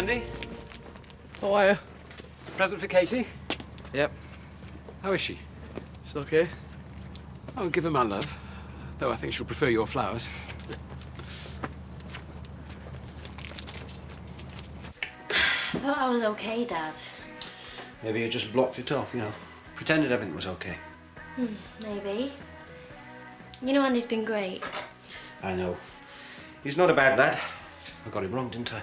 Andy. How are you? Present for Katie. Yep. How is she? It's okay. Oh, give her my love. Though I think she'll prefer your flowers. I thought I was okay, Dad. Maybe you just blocked it off, you know. Pretended everything was okay. Maybe. You know, Andy's been great. I know. He's not a bad lad. I got him wrong, didn't I?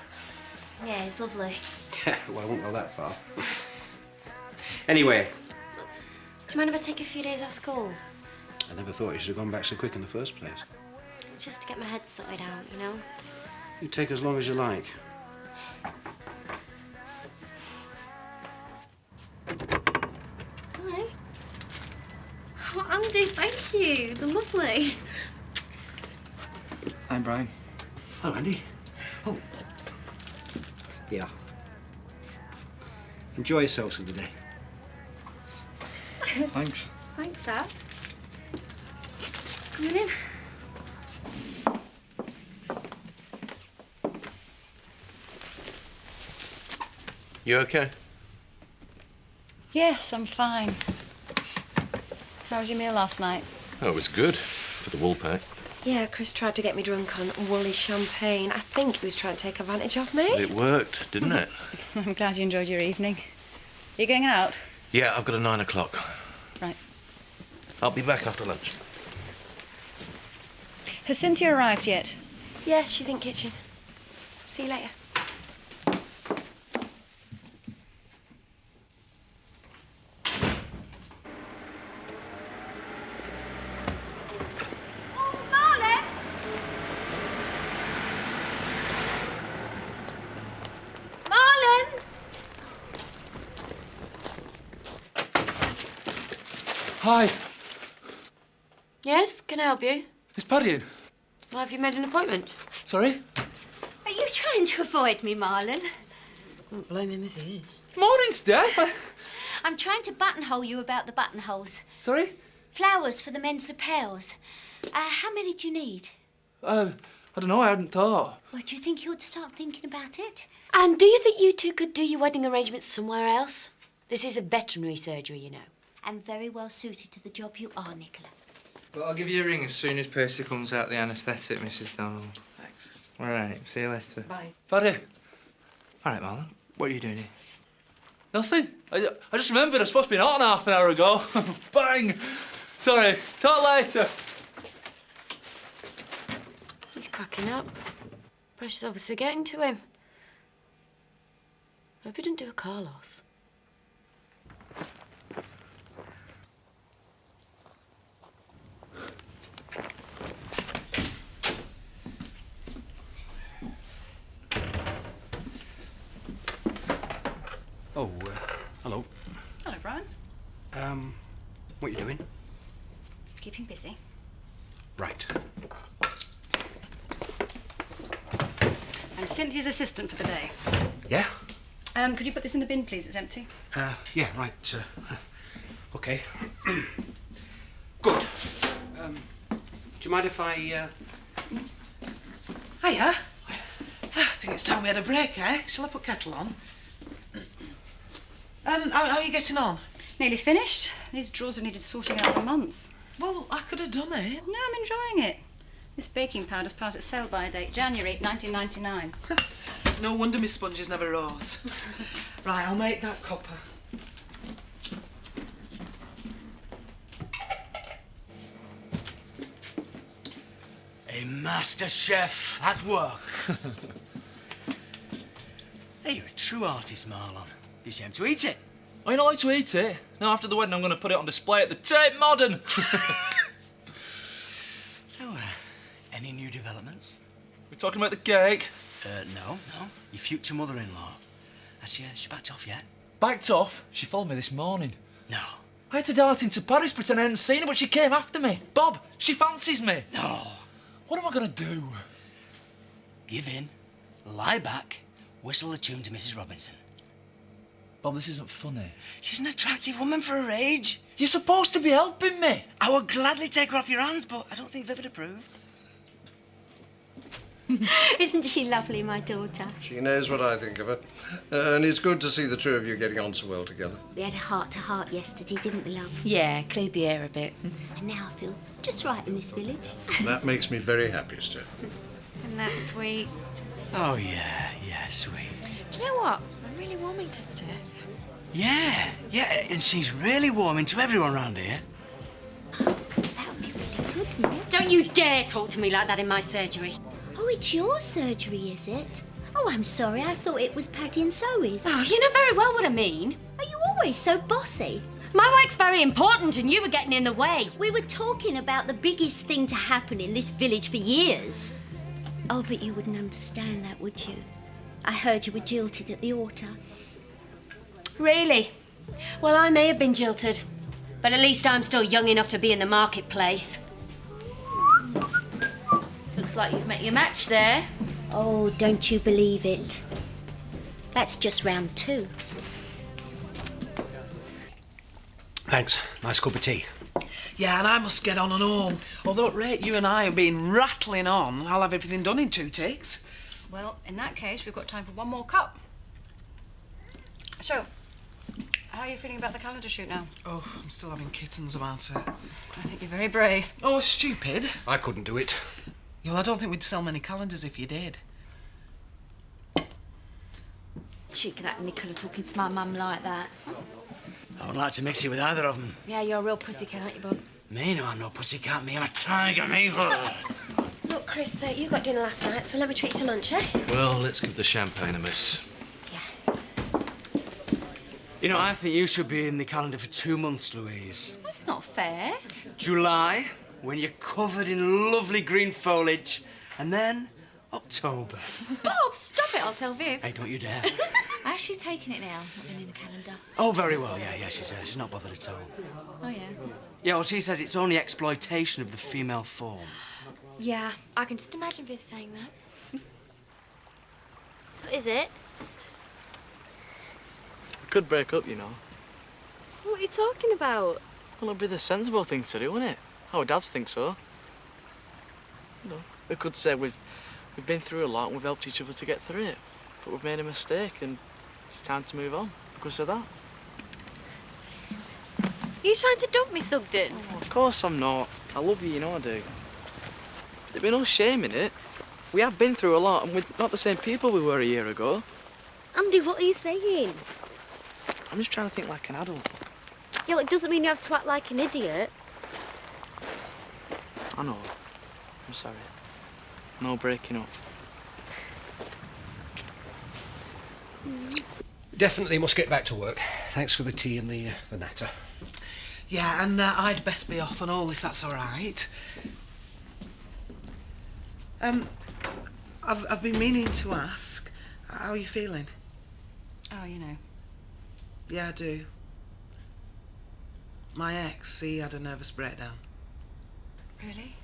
Yeah, he's lovely. Well, I won't go that far. Anyway. Do you mind if I take a few days off school? I never thought you should have gone back so quick in the first place. It's just to get my head sorted out, you know? You take as long as you like. Hi. Oh, Andy, thank you. They're lovely. I'm Brian. Hello, Andy. Oh. Yeah. Enjoy yourselves for the day. Thanks. Thanks, Dad. Come on in. You okay? Yes, I'm fine. How was your meal last night? Oh, it was good for the wool pack. Yeah, Chris tried to get me drunk on woolly champagne. I think he was trying to take advantage of me. It worked, didn't it? I'm glad you enjoyed your evening. You going out? Yeah, I've got a 9 o'clock. Right. I'll be back after lunch. Has Cynthia arrived yet? Yeah, she's in kitchen. See you later. Hi. Yes, can I help you? Is Paddy in? Why have you made an appointment? Sorry? Are you trying to avoid me, Marlon? Don't blame him if he is. Morning, Steph. I'm trying to buttonhole you about the buttonholes. Sorry? Flowers for the men's lapels. How many do you need? I don't know, I hadn't thought. Well, do you think you ought to start thinking about it? And do you think you two could do your wedding arrangements somewhere else? This is a veterinary surgery, you know. And very well suited to the job you are, Nicola. Well, I'll give you a ring as soon as Percy comes out the anaesthetic, Mrs. Donald. Thanks. All right, see you later. Bye. Paddy? All right, Marlon, what are you doing here? Nothing. I just remembered I was supposed to be out half an hour ago. Bang! Sorry, talk later. He's cracking up. Pressure's obviously getting to him. Hope he didn't do a Carlos. Oh, hello. Hello, Brian. What are you doing? Keeping busy. Right. I'm Cynthia's assistant for the day. Yeah? Could you put this in the bin, please? It's empty. Yeah, right. Okay. Good. Do you mind if I, Hiya. I think it's time we had a break, eh? Shall I put kettle on? How are you getting on? Nearly finished. These drawers have needed sorting out for months. Well, I could have done it. No, I'm enjoying it. This baking powder's past its sell-by date, January 1999. No wonder my sponges never rose. Right, I'll make that copper. A master chef at work. Hey, you're a true artist, Marlon. Be ashamed to eat it. I don't like to eat it. Now, after the wedding, I'm going to put it on display at the Tate Modern. So, any new developments? We're talking about the cake. No. Your future mother-in-law. Has she backed off yet? Backed off? She followed me this morning. No. I had to dart into Paris, pretend I hadn't seen her, but she came after me. Bob, she fancies me. No. What am I going to do? Give in, lie back, whistle a tune to Mrs. Robinson. Bob, this isn't funny. She's an attractive woman for her age. You're supposed to be helping me. I would gladly take her off your hands, but I don't think Viv would approve. Isn't she lovely, my daughter? She knows what I think of her. And it's good to see the two of you getting on so well together. We had a heart-to-heart yesterday, didn't we, love? Yeah, cleared the air a bit. And now I feel just right in this village. That makes me very happy, Steph. And that's sweet. Oh, yeah, sweet. Do you know what? I'm really warming to Steph. Yeah, and she's really warming to everyone round here. That would be really good, wouldn't it? Don't you dare talk to me like that in my surgery. Oh, it's your surgery, is it? Oh, I'm sorry. I thought it was Paddy and Zoe's. Oh, you know very well what I mean. Are you always so bossy? My work's very important and you were getting in the way. We were talking about the biggest thing to happen in this village for years. Oh, but you wouldn't understand that, would you? I heard you were jilted at the altar. Really? Well, I may have been jilted, but at least I'm still young enough to be in the marketplace. Looks like you've met your match there. Oh, don't you believe it? That's just round 2. Thanks. Nice cup of tea. Yeah, and I must get on and all. Although at rate you and I have been rattling on, I'll have everything done in 2 takes. Well, in that case, we've got time for one more cup. So, how are you feeling about the calendar shoot now? Oh, I'm still having kittens about it. I think you're very brave. Oh, stupid. I couldn't do it. Yeah, well, I don't think we'd sell many calendars if you did. Cheek of that Nicola talking to my mum like that. I wouldn't like to mix it with either of them. Yeah, you're a real pussycat, aren't you, Bob? Me? No, I'm no pussycat. Me, I'm a tiger, me. Look, Chris, you got dinner last night, so let me treat you to lunch, eh? Well, let's give the champagne a miss. Yeah. You know, I think you should be in the calendar for 2 months, Louise. That's not fair. July, when you're covered in lovely green foliage, and then October. Bob, stop it, I'll tell Viv. Hey, don't you dare. How's she taking it now, not being in the calendar? Oh, very well, yeah, she's not bothered at all. Oh, yeah. Yeah, well, she says it's only exploitation of the female form. Yeah, I can just imagine Viv saying that. What is it? We could break up, you know. What are you talking about? Well, it'd be the sensible thing to do, wouldn't it? Our dads think so. You know, we could say we've been through a lot and we've helped each other to get through it. But we've made a mistake and it's time to move on because of that. Are you trying to dump me, Sugden? Oh, of course I'm not. I love you, you know I do. There'd be no shame in it. We have been through a lot and we're not the same people we were a year ago. Andy, what are you saying? I'm just trying to think like an adult. Yeah, well, it doesn't mean you have to act like an idiot. I know. I'm sorry. No breaking up. Definitely must get back to work. Thanks for the tea and the natter. Yeah, and I'd best be off and all if that's all right. I've been meaning to ask, how are you feeling? Oh, you know. Yeah, I do. My ex, he had a nervous breakdown. Really?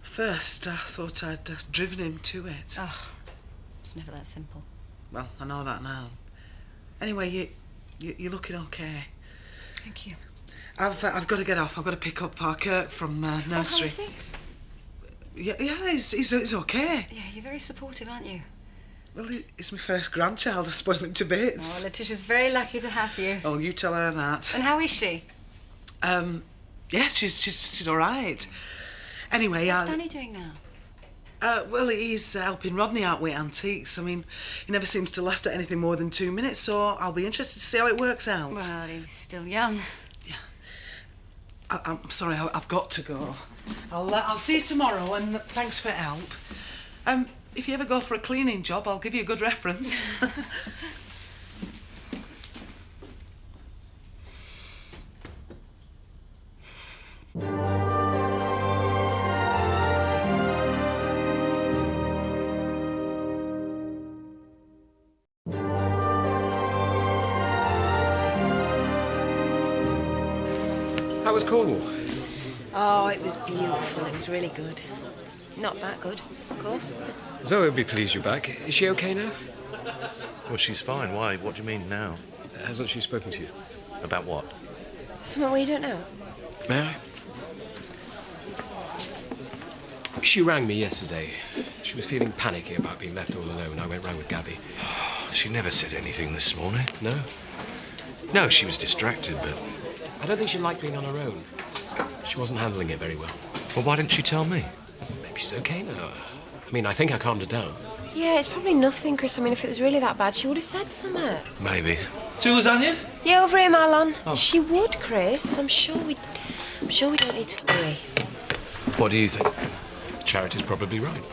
First, I thought I'd driven him to it. Oh, it's never that simple. Well, I know that now. Anyway, you're looking okay. Thank you. I've got to get off. I've got to pick up Kirk from nursery. Oh, how is he? Yeah, he's okay. Yeah, you're very supportive, aren't you? Well, it's my first grandchild. I spoil him to bits. Oh, Letitia's very lucky to have you. Oh, you tell her that. And how is she? Yeah, she's all right. Anyway, What's Danny doing now? Well, he's helping Rodney out with antiques. I mean, he never seems to last at anything more than 2 minutes, so I'll be interested to see how it works out. Well, he's still young. Yeah. I'm sorry, I've got to go. I'll see you tomorrow, and thanks for help. If you ever go for a cleaning job, I'll give you a good reference. How was Cornwall? Oh, it was beautiful. It was really good. Not that good, of course. Zoe will be pleased you're back. Is she okay now? Well, she's fine. Why? What do you mean now? Hasn't she spoken to you? About what? Something we don't know. May I? She rang me yesterday. She was feeling panicky about being left all alone. I went round with Gabby. She never said anything this morning. No? No, she was distracted, but... I don't think she liked being on her own. She wasn't handling it very well. Well, why didn't she tell me? Maybe she's okay now. I mean, I think I calmed her down. Yeah, it's probably nothing, Chris. I mean, if it was really that bad, she would have said something. Maybe. 2 lasagnas? Yeah, over here, Marlon. Oh. She would, Chris. I'm sure we don't need to worry. What do you think? Charity's probably right.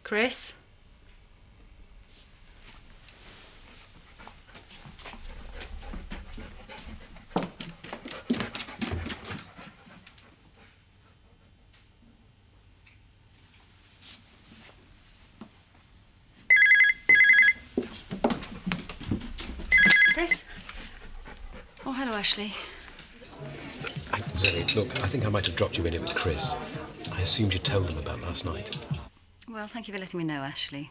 Chris? Chris? Oh, hello, Ashley. Zoe, look, I think I might have dropped you in it with Chris. I assumed you told them about last night. Well, thank you for letting me know, Ashley.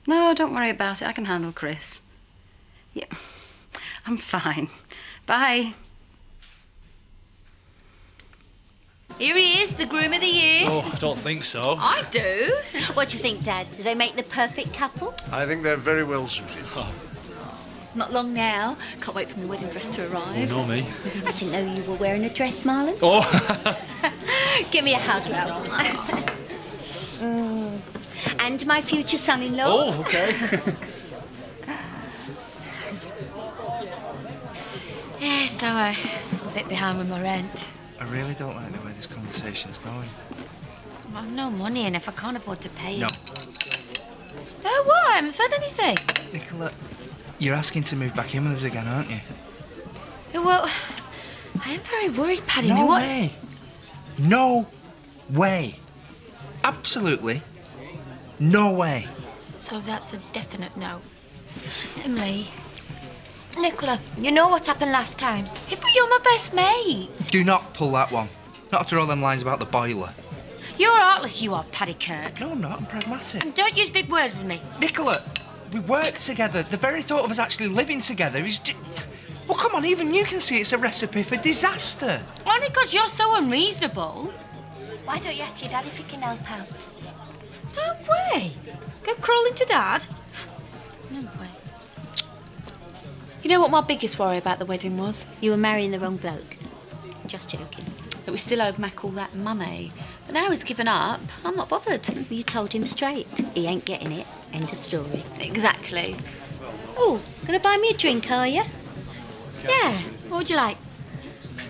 No, don't worry about it. I can handle Chris. Yeah, I'm fine. Bye. Here he is, the groom of the year. Oh, I don't think so. I do. What do you think, Dad? Do they make the perfect couple? I think they're very well suited. Not long now. Can't wait for my wedding dress to arrive. You know me. I didn't know you were wearing a dress, Marlon. Oh. Give me a hug, love. And my future son-in-law. Oh, okay. Yeah, so I'm a bit behind with my rent. I really don't like the way this conversation's going. I've no money, and if I can't afford to pay... No. No, what? I haven't said anything. Nicola, you're asking to move back in with us again, aren't you? Yeah, well, I am very worried, Paddy. No what... way. No way. Absolutely no way. So that's a definite no. Emily. Nicola, you know what happened last time? Yeah, but you're my best mate. Do not pull that one. Not after all them lines about the boiler. You're heartless, you are, Paddy Kirk. No, I'm not. I'm pragmatic. And don't use big words with me. Nicola, we work together. The very thought of us actually living together is... Well, come on, even you can see it's a recipe for disaster. Only because you're so unreasonable. Why don't you ask your dad if he can help out? No way. Go crawling to Dad? No way. You know what my biggest worry about the wedding was? You were marrying the wrong bloke. Just joking. That we still owed Mac all that money. But now he's given up, I'm not bothered. You told him straight. He ain't getting it. End of story. Exactly. Oh, gonna buy me a drink, are you? Yeah. What would you like?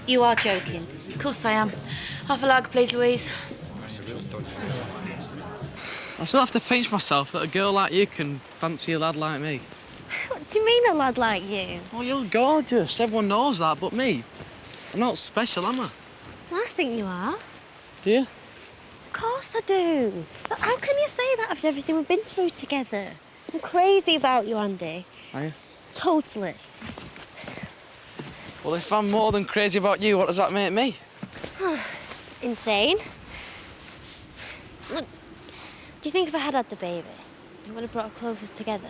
You are joking. Of course I am. Half a lager, please, Louise. I still have to pinch myself that a girl like you can fancy a lad like me. What do you mean a lad like you? Oh, you're gorgeous. Everyone knows that, but me. I'm not special, am I? I think you are. Do you? Of course I do. But how can you say that after everything we've been through together? I'm crazy about you, Andy. Are you? Totally. Well, if I'm more than crazy about you, what does that make me? Insane. Look, do you think if I had the baby, it would have brought us closer together?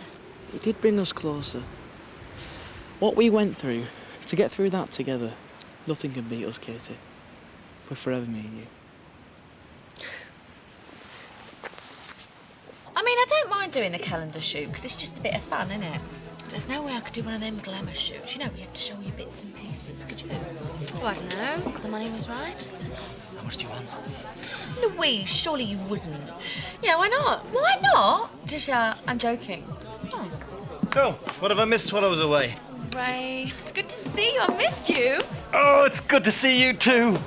It did bring us closer. What we went through, to get through that together, nothing can beat us, Katie. We're forever me and you. I mean, I don't mind doing the calendar shoot, because it's just a bit of fun, isn't it? There's no way I could do one of them glamour shoots. You know, we have to show you bits and pieces. Could you? Oh, I don't know. The money was right. How much do you want? Louise, surely you wouldn't. Yeah, why not? Why not? Tisha, I'm joking. Oh. So, what have I missed while I was away? Ray, it's good to see you. I missed you. Oh, it's good to see you too.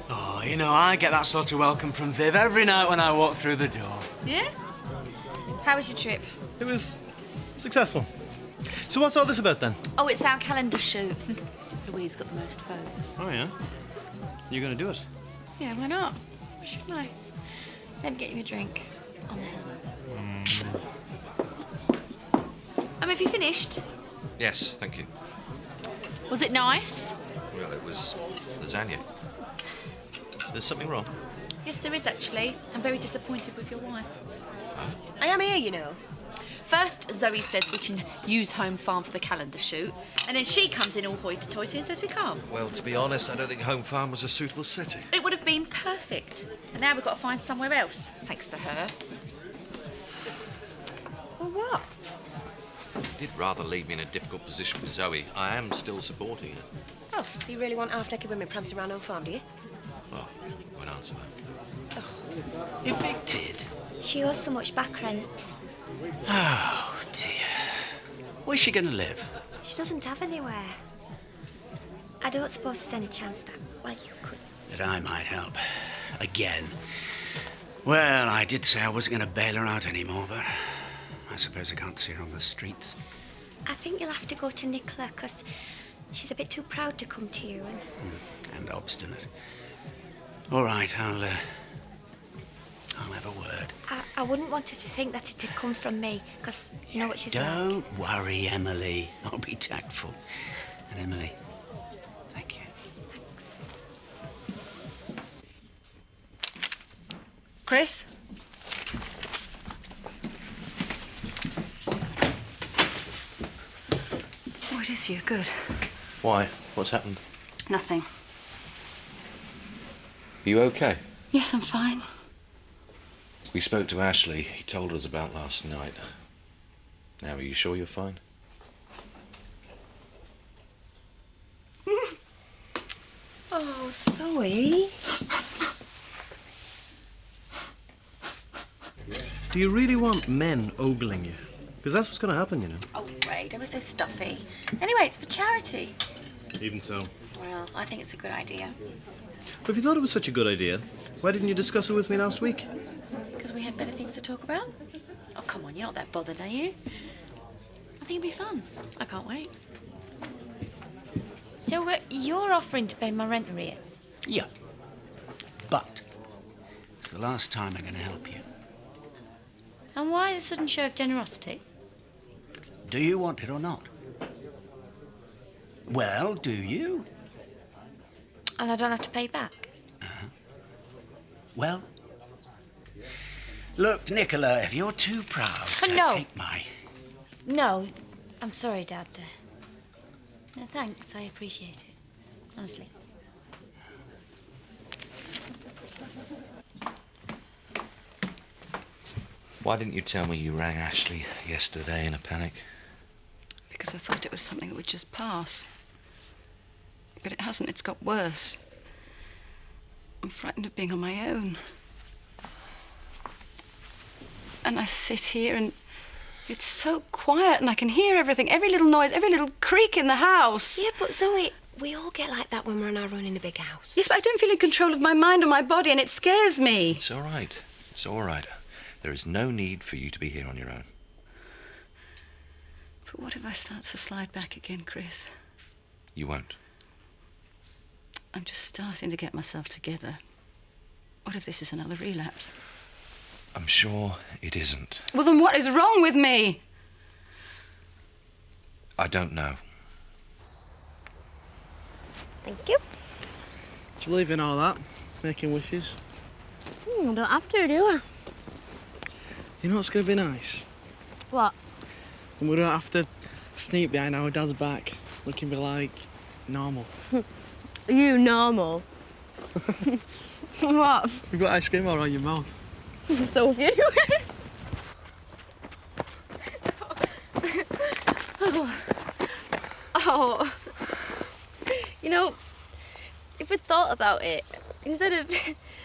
Oh, you know, I get that sort of welcome from Viv every night when I walk through the door. Yeah? How was your trip? It was successful. So what's all this about then? Oh, it's our calendar shoot. Louise got the most votes. Oh, yeah? You're going to do it? Yeah, why not? Why shouldn't I? Let me get you a drink. On the house. Have you finished? Yes, thank you. Was it nice? Well, it was lasagna. There's something wrong? Yes, there is actually. I'm very disappointed with your wife. Huh? I am here, you know. First, Zoe says we can use Home Farm for the calendar shoot, and then she comes in all hoity-toity and says we can't. Well, to be honest, I don't think Home Farm was a suitable setting. It would have been perfect. And now we've got to find somewhere else, thanks to her. Well, what? It did rather leave me in a difficult position with Zoe. I am still supporting her. Oh, so you really want half-decade women prancing around Home Farm, do you? Well, I won't answer that. Evicted? She owes so much back rent. Oh, dear. Where's she going to live? She doesn't have anywhere. I don't suppose there's any chance that, well, you could... That I might help. Again. Well, I did say I wasn't going to bail her out anymore, but I suppose I can't see her on the streets. I think you'll have to go to Nicola, because she's a bit too proud to come to you And obstinate. All right, I'll have a word. I wouldn't want her to think that it had come from me, because you know what she's like. Don't worry, Emily. I'll be tactful. And Emily, thank you. Chris? Oh, it is you. Good. Why? What's happened? Nothing. Are you okay? Yes, I'm fine. We spoke to Ashley. He told us about last night. Now, are you sure you're fine? Oh, Zoe. Do you really want men ogling you? Because that's what's going to happen, you know. Oh, Ray, don't be so stuffy. Anyway, it's for charity. Even so. Well, I think it's a good idea. But if you thought it was such a good idea, why didn't you discuss it with me last week? Because we had better things to talk about. Oh, come on, you're not that bothered, are you? I think it'd be fun. I can't wait. So you're offering to pay my rent arrears? Yeah. But it's the last time I'm going to help you. And why the sudden show of generosity? Do you want it or not? Well, do you? And I don't have to pay back? Well, look, Nicola, if you're too proud to No. take my... No, I'm sorry, Dad. No, thanks, I appreciate it. Honestly. Why didn't you tell me you rang Ashley yesterday in a panic? Because I thought it was something that would just pass. But it hasn't. It's got worse. I'm frightened of being on my own. And I sit here and it's so quiet and I can hear everything, every little noise, every little creak in the house. Yeah, but Zoe, we all get like that when we're on our own in a big house. Yes, but I don't feel in control of my mind or my body and it scares me. It's all right. It's all right. There is no need for you to be here on your own. But what if I start to slide back again, Chris? You won't. I'm just starting to get myself together. What if this is another relapse? I'm sure it isn't. Well, then what is wrong with me? I don't know. Thank you. Do you believe in all that? Making wishes? I don't have to, do I? You know what's going to be nice? What? And we don't have to sneak behind our dad's back, looking like normal. Are you normal? What? You've got ice cream all around your mouth. So have you. Oh. You know, if we thought about it, instead of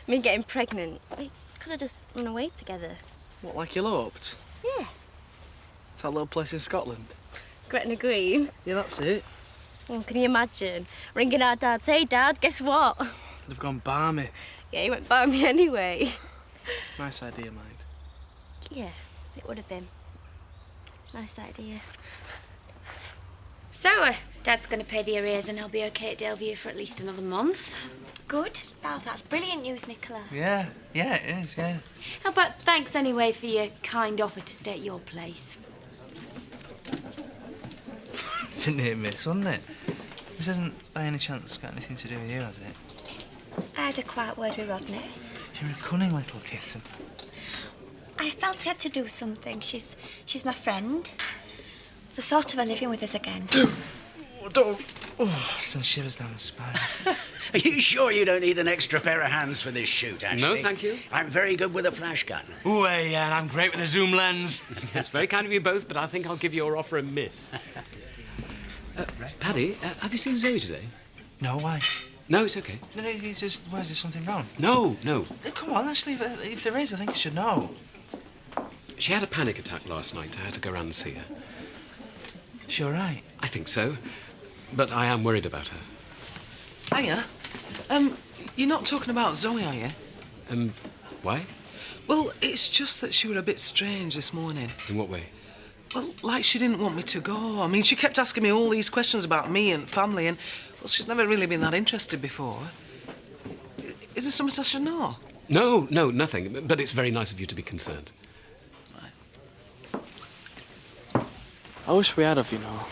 me getting pregnant, we could have just run away together. What, like eloped? Yeah. To that little place in Scotland? Gretna Green. Yeah, that's it. Oh, can you imagine ringing our dad? Hey, Dad, guess what? They've gone balmy. Yeah, he went by me anyway. Nice idea, mind. Yeah, it would have been. Nice idea. So, Dad's going to pay the arrears and I'll be okay at Delview for at least another month. Good. Oh, that's brilliant news, Nicola. Yeah, it is, yeah. How about thanks anyway for your kind offer to stay at your place? It's a near miss, wasn't it? This hasn't by any chance got anything to do with you, has it? I had a quiet word with Rodney. You're a cunning little kitten. I felt I had to do something. She's my friend. The thought of her living with us again. Don't. Oh, sends shivers down the spine. Are you sure you don't need an extra pair of hands for this shoot, Ashley? No, thank you. I'm very good with a flash gun. Oh, yeah, and I'm great with a zoom lens. It's very kind of you both, but I think I'll give your offer a miss. Paddy, have you seen Zoe today? No, why? No, it's okay. No, it's just, why, is there something wrong? No, no. Come on, Ashley, if there is, I think you should know. She had a panic attack last night. I had to go round and see her. Is she all right? I think so, but I am worried about her. Hiya. You're not talking about Zoe, are you? Why? Well, it's just that she were a bit strange this morning. In what way? Well, like she didn't want me to go. I mean, she kept asking me all these questions about me and family, and, well, she's never really been that interested before. Is there something I should know? No, nothing. But it's very nice of you to be concerned. I wish we had of, you know.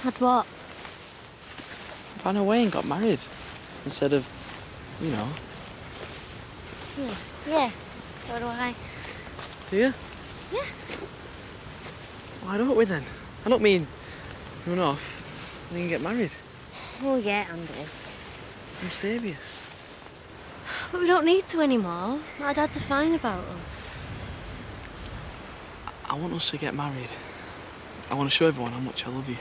Had what? Ran away and got married. Instead of, you know. Yeah, so do I. Do you? Yeah. Why don't we then? I don't mean run off and then get married. Oh, yeah, Andy. I'm serious. But we don't need to anymore. My dads are fine about us. I want us to get married. I want to show everyone how much I love you.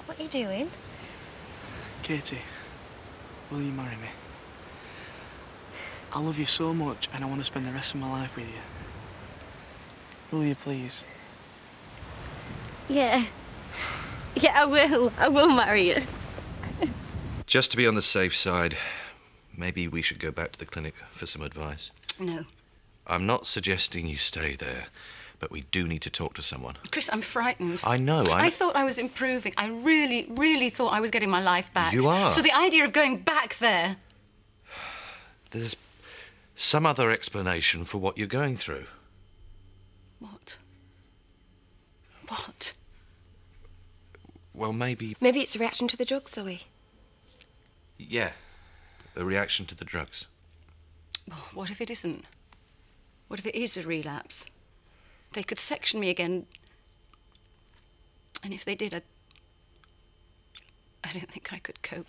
What are you doing? Katie, will you marry me? I love you so much and I want to spend the rest of my life with you. Will you please? Yeah. Yeah, I will. I will marry you. Just to be on the safe side, maybe we should go back to the clinic for some advice. No. I'm not suggesting you stay there, but we do need to talk to someone. Chris, I'm frightened. I know. I thought I was improving. I really, really thought I was getting my life back. You are. So the idea of going back there... There's some other explanation for what you're going through. What? What? Well, maybe... Maybe it's a reaction to the drugs, Zoe. Yeah, a reaction to the drugs. Oh, what if it isn't? What if it is a relapse? They could section me again. And if they did, I don't think I could cope.